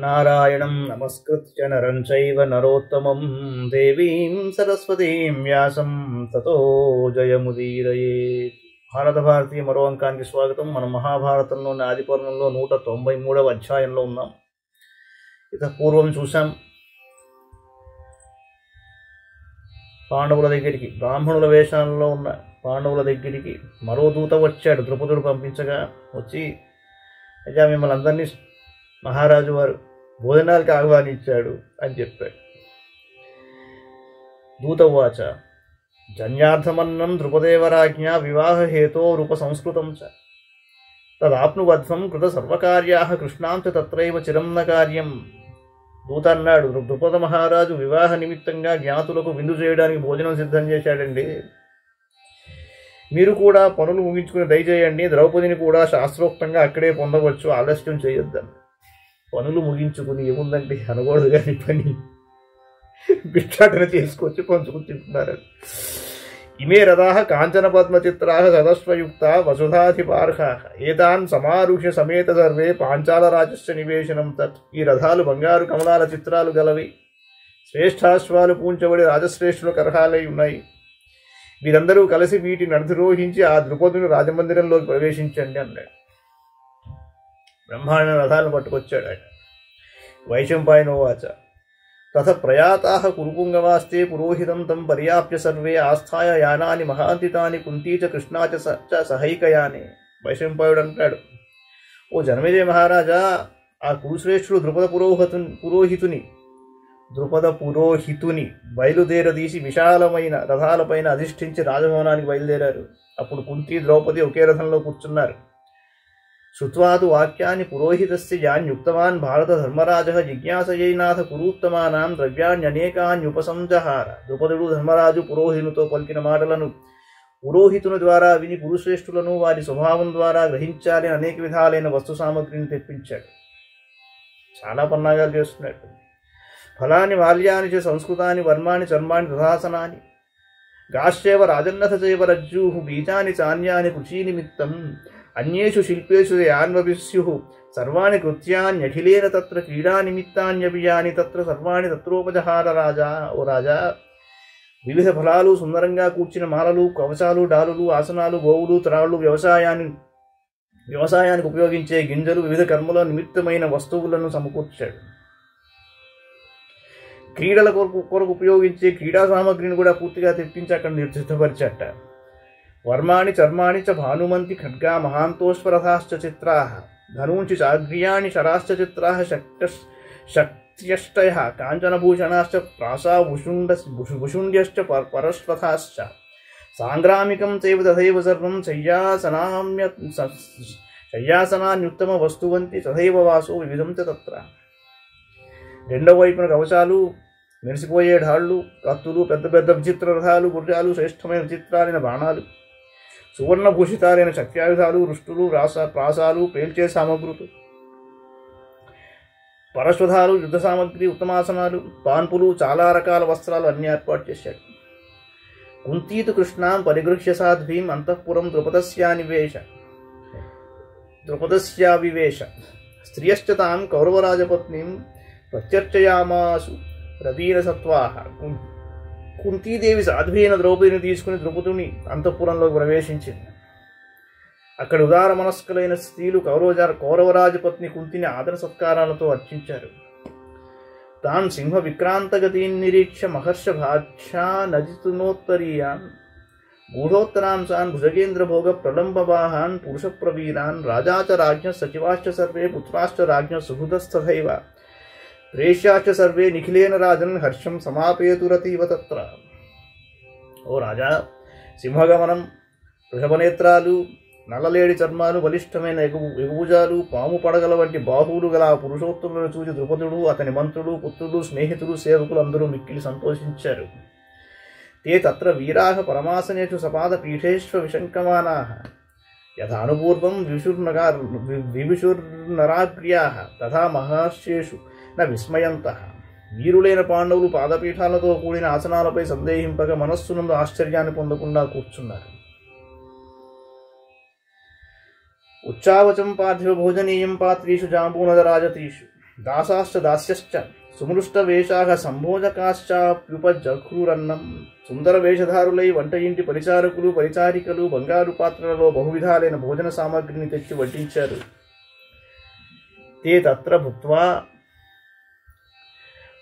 నారాయణం నమస్కృత్య నరం చైవ నరోత్తమం దేవీం సరస్వతీం వ్యాసం తతో జయముదీరయేత్. భారత భారతీయ మరో అంకానికి స్వాగతం. మనం మహాభారతంలోని ఆదిపర్వంలో 193వ అధ్యాయంలో ఉన్నాం. ఇత పూర్వం చూసాం, పాండవుల దగ్గరికి, బ్రాహ్మణుల వేషాలలో ఉన్న పాండవుల దగ్గరికి మరో దూత వచ్చాడు. ద్రుపదుడు పంపించగా వచ్చి, అయ్యా మిమ్మల్ని అందరినీ మహారాజు వారు భోజనాలకు ఆహ్వానించాడు అని చెప్పాడు. దూతవాచ జన్యార్థమన్నం ద్రుపదేవరాజ్ఞా వివాహ హేతో రూప సంస్కృతం చ తదాప్నువధ్వం కృత సర్వకార్యా కృష్ణాం చ తత్రైవ చిరం న కార్యం. దూత అన్నాడు, ద్రుపద మహారాజు వివాహ నిమిత్తంగా జ్ఞాతులకు విందు చేయడానికి భోజనం సిద్ధం చేశాడండి. మీరు కూడా పనులు ముగించుకుని దయచేయండి. ద్రౌపదిని కూడా శాస్త్రోక్తంగా అక్కడే పొందవచ్చు, ఆలస్యం చేయొద్దని. పనులు ముగించుకుని ఏముందంటే అనకూడదు కానీ పని భిక్షాటన చేసుకొచ్చి పంచుకుని తింటున్నారు. ఇమే రథాః కాంచన పద్మచిత్రాః సదస్వయుక్త వసుధాధిపార్హాః ఏతాన్ సమారుహ్య సమేత సర్వే పాంచాలరాజస్య నివేశనం తత్. ఈ రథాలు బంగారు కమలాల చిత్రాలు గలవి, శ్రేష్ఠాశ్వాలు పూంచబడి రాజశ్రేష్ఠుల కరహాలై ఉన్నాయి. వీరందరూ కలిసి వీటిని అధిరోహించి ఆ ద్రుపదుని రాజమందిరంలోకి ప్రవేశించండి అన్నాడు. బ్రహ్మాండ రథాలను పట్టుకొచ్చాడు ఆయన. వైశంపాయనోవాచ తథ ప్రయాతాః కురుపుంగవాస్తే పురోహితం తం పర్యాప్య సర్వే ఆస్థాయ యానాని మహాంతితాని కుంతీ చ కృష్ణా చ సహైకయానే. వైశంపాయుడు అంటాడు, ఓ జనమేజయ మహారాజా, ఆ కురుశ్రేష్ఠుడు ద్రుపద పురోహితుని బయలుదేరదీసి విశాలమైన రథాలపైన అధిష్ఠించి రాజభవనానికి బయలుదేరారు. అప్పుడు కుంతి ద్రౌపది ఒకే రథంలో కూర్చున్నారు. శృత్వాదు వాక్యాన్ని పురోహితస్య యాన్యుక్తవాన్ భారత ధర్మరాజः జిజ్ఞాసయైనాథ కురూత్తమానాం ద్రవ్యాన్యనేకాన్యుపసంజహార. ద్రుపదుడు ధర్మరాజు పురోహితునితో పలికిన మాటలను పురోహితుని ద్వారా విని పురుశ్రేష్ఠులను వారి స్వభావం ద్వారా గ్రహించాలని అనేక విధాలైన వస్తు సామగ్రిని తెప్పించాడు. చాలా పన్నాగాలు చేస్తున్నాడు. ఫలాని మాల్యాని చ సంస్కృతాని వర్మాని చర్మాని తథాసనాని గాశ్చేవ రాజన్నథ చైవ రజ్జూః బీజాని చాన్యాని కృషి నిమిత్తం అన్యేషు శిల్పేషు యాన్వవిస్యుః సర్వాణి కృత్యాన్యఖిలేన తత్ర క్రీడా నిమిత్తాన్యభియాని తత్ర సర్వాణి తత్రోపజహార రాజా. ఓ రాజా, వివిధ ఫలాలు, సుందరంగా కూర్చిన మాలలు, కవచాలు, డాలులు, ఆసనాలు, గోవులు, త్రాళ్ళు, వ్యవసాయానికి ఉపయోగించే గింజలు, వివిధ కర్మల నిమిత్తమైన వస్తువులను సమకూర్చాడు. క్రీడల కొరకు ఉపయోగించే క్రీడా సామగ్రిని కూడా పూర్తిగా తెప్పించి అక్కడ సిద్ధపరిచట. వర్మాణి చర్మాణి చ భానుమంతి ఖడ్గా మహాంతోష్వరథాశ్చ చిత్రాః ధనూంచి చాగ్ర్యాణి శరాశ్చ చిత్రాః శక్త్యష్టయః కాంచనభూషణాశ్చ ప్రాసా భుషుండ్యశ్చ పరశ్వథాశ్చ సాంగ్రామికం చైవ తథైవ సర్వం శయ్యాసనాన్యుత్తమ వస్తువంతి తథైవ వాసో వివిధం చ తత్ర. రెండవ వైపున కవచాలు, మెరిసిపోయే ఢాళ్ళు, కత్తులు, పెద్ద పెద్ద విచిత్ర రథాలు, గుర్రాలు, శ్రేష్టమైన విచిత్రాలైన బాణాలు, సువర్ణభూషితాలైన శక్త్యాయుధాలు, రుష్టులు, ప్రాసాలు, పేల్చే సామగ్రులు, పరశ్వధాలు, యుద్ధ సామగ్రి, ఉత్తమాసనాలు, పాన్పులు, చాలా రకాల వస్త్రాలు అన్ని ఏర్పాటు చేశాడు. కుంతీతు కృష్ణాం పరిగృహ్య సాధ్వీం అంతఃపురం ద్రుపదస్యావివేశ స్త్రియశ్చ తాం కౌరవరాజపత్నిం ప్రత్యర్చయామాసు రదీరసత్వాః. కుంతీదేవి సాధ్వీన ద్రౌపదిని తీసుకుని ద్రుపదుని అంతఃపురంలోకి ప్రవేశించింది. అక్కడ ఉదార మనస్కులైన స్త్రీలు కౌరవరాజపత్ని కుంతిని ఆదర సత్కారాలతో అర్చించారు. తాన్ సింహ విక్రాంతగతీన్ నిరీక్ష మహర్ష భాష్యా నజితునోత్తరీయాన్ గూఢోత్తరాంశాన్ భుజగేంద్ర భోగ ప్రలంబవాహాన్ పురుష ప్రవీరాన్ రాజా చ రాజ్ఞ సచివాశ్చ సర్వే పుత్రాశ్చ రాజ్ఞ సుహృదస్తథైవ ప్రేష్యాశ్చ సర్వే నిఖిలేన రాజన్ హర్షం సమాపేతురతీవ తత్ర. ఓ రాజా, సింహగమనం, వృషభనేత్రాలు, నల్లలేడి చర్మాలు, బలిష్టమైన ఎగుభుజాలు, పాము పడగల వంటి బాహువులు గల ఆ పురుషోత్తములను చూసి ద్రుపదుడు, అతని మంత్రులు, పుత్రులు, స్నేహితులు, సేవకులు అందరూ మిక్కిలి సంతోషించారు. తే తత్ర వీరాః పరమాసనేషు సపాద పీఠేష్వ విశంకమానాః యథానుపూర్వం వివిషుర్నరాగ్ర్యాః తథా మహర్షేషు న విస్మయంతః. వీరులైన పాండవులు పాదపీఠాలతో కూడిన ఆసనాలపై సందేహింపగా మనస్సునందు ఆశ్చర్యాన్ని పొందకుండా కూర్చున్నారు. ఉచ్చావచం పార్థివ భోజనీయం పాత్రీషు జాంబూనదరాజతీషు దాసాశ్చ దాస్యశ్చ సుమృష్టవేషాః సంభోజకాశ్చాప్యుపజఘ్రురన్నం. సుందర వేషధారులై వంట ఇంటి పరిచారకులు పరిచారికలు బంగారు పాత్రలలో బహువిధాలైన భోజన సామగ్రిని తెచ్చి వడ్డించారు. తే తత్ర భుక్త్వా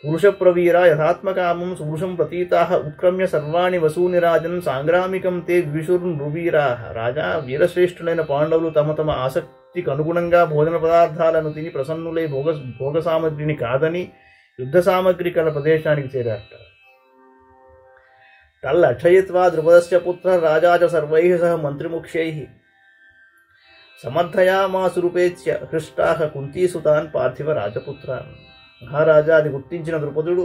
పురుషప్రవీరా యథాత్మకామం సుపురుషం ప్రతీతాః ఉత్క్రమ్య సర్వాణి వసూని రాజన్ సాంగ్రామికం తే ద్విషుర్నృవీరాః. రాజా, వీరశ్రేష్ఠులైన పాండవులు తమ తమ ఆసక్తికి అనుగుణంగా భోజన పదార్థాలను తిని ప్రసన్నులై భోగ సామగ్రిని కాదని యుద్ధ సామగ్రి కల ప్రదేశానికి చేరారట. తల్లక్షయిత్వా ద్రుపదస్య పుత్ర రాజా చ సర్వైః సహ మంత్రిముఖ్యైః సమర్థయామాసురుపేత్య హృష్టాః కుంతీసుతాన్ పార్థివ రాజపుత్రాన్. మహారాజా, అది గుర్తించిన ద్రుపదుడు,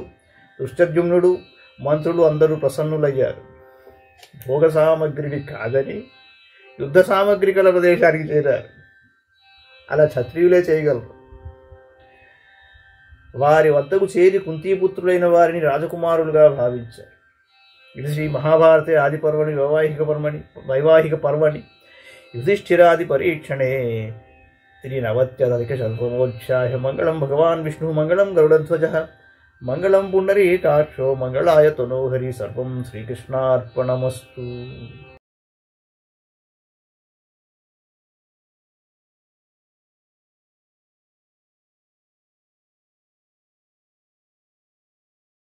దుష్టద్యుమ్నుడు, మంత్రులు అందరూ ప్రసన్నులయ్యారు. భోగ సామగ్రిని కాదని యుద్ధ సామగ్రి కల ప్రదేశానికి చేరారు. అలా క్షత్రియులే చేయగలరు. వారి వద్దకు చేరి కుంతీపుత్రులైన వారిని రాజకుమారులుగా భావించారు. ఇది శ్రీ మహాభారతే ఆదిపర్వణి వైవాహిక పర్వణి యుధిష్ఠిరాది పరీక్షణే 93-శతమోధ్యాయ. మంగళం భగవాన్ విష్ణు మంగళం గరుడధ్వజ మంగళం పుండరీకాక్షో మంగళాయ తనోహరి. సర్వం శ్రీకృష్ణార్పణమస్తు.